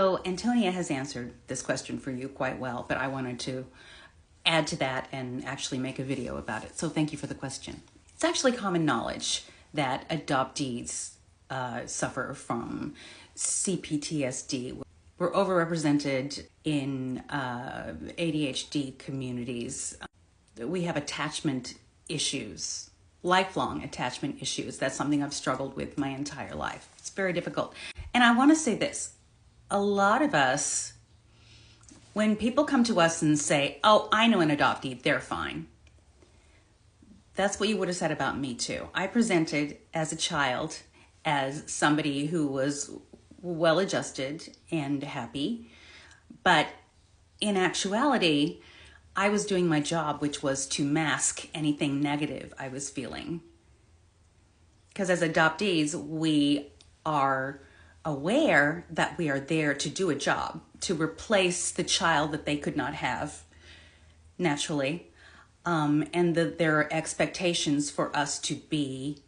So Antonia has answered this question for you quite well, but I wanted to add to that and actually make a video about it. So thank you for the question. It's actually common knowledge that adoptees suffer from CPTSD. We're overrepresented in ADHD communities. We have attachment issues, lifelong attachment issues. That's something I've struggled with my entire life. It's very difficult. And I want to say this. A lot of us, when people come to us and say, oh, I know an adoptee, they're fine. That's what you would have said about me too. I presented as a child as somebody who was well-adjusted and happy, but in actuality, I was doing my job, which was to mask anything negative I was feeling. Because as adoptees, we are aware that we are there to do a job, to replace the child that they could not have naturally, and that there are expectations for us to be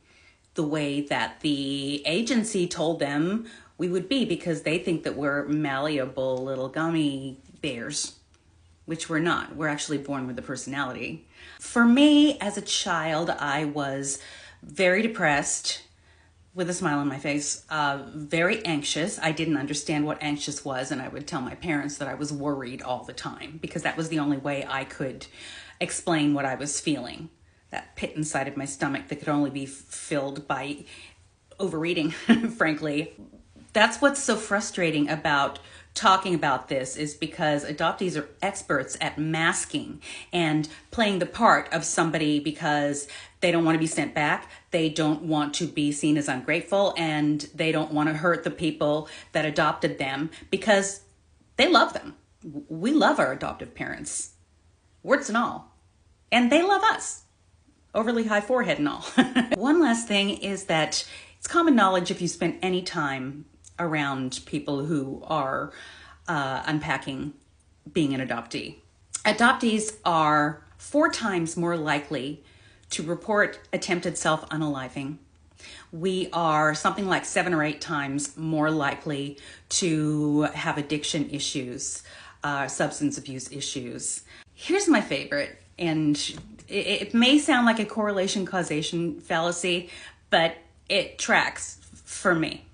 the way that the agency told them we would be, because they think that we're malleable little gummy bears, which we're not. We're actually born with a personality. For me, as a child, I was very depressed, with a smile on my face, very anxious. I didn't understand what anxious was, and I would tell my parents that I was worried all the time because that was the only way I could explain what I was feeling. That pit inside of my stomach that could only be filled by overeating, frankly. That's what's so frustrating about talking about this, is because adoptees are experts at masking and playing the part of somebody because they don't want to be sent back, they don't want to be seen as ungrateful, and they don't want to hurt the people that adopted them because they love them. We love our adoptive parents, warts and all, and they love us, overly high forehead and all. One last thing is that it's common knowledge, if you spend any time around people who are unpacking being an adoptee. Adoptees are 4 times more likely to report attempted self-unaliving. We are something like 7 or 8 times more likely to have addiction issues, substance abuse issues. Here's my favorite, and it may sound like a correlation causation fallacy, but it tracks for me.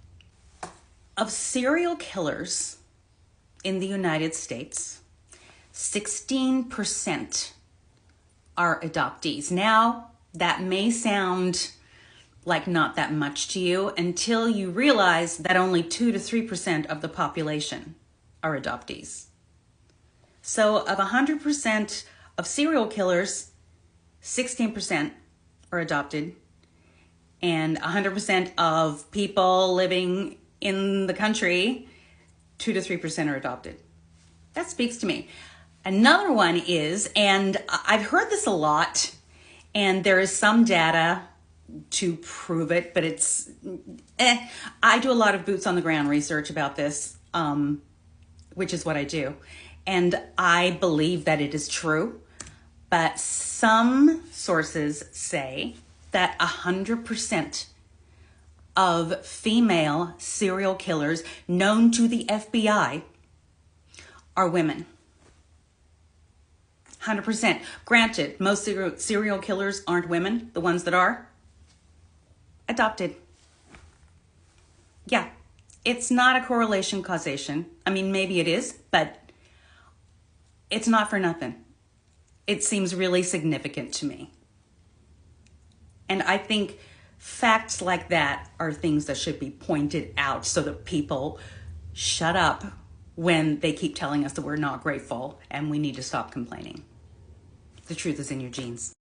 Of serial killers in the United States, 16% are adoptees. Now, that may sound like not that much to you until you realize that only 2 to 3% of the population are adoptees. So of 100% of serial killers, 16% are adopted, and 100% of people living in the country, 2 to 3% are adopted. That speaks to me. Another one is, and I've heard this a lot, and there is some data to prove it, but it's, I do a lot of boots on the ground research about this, which is what I do. And I believe that it is true, but some sources say that 100% of female serial killers known to the FBI are women. 100%. Granted, most serial killers aren't women. The ones that are, adopted. Yeah, it's not a correlation causation. I mean, maybe it is, but it's not for nothing. It seems really significant to me. And I think facts like that are things that should be pointed out so that people shut up when they keep telling us that we're not grateful and we need to stop complaining. The truth is in your genes.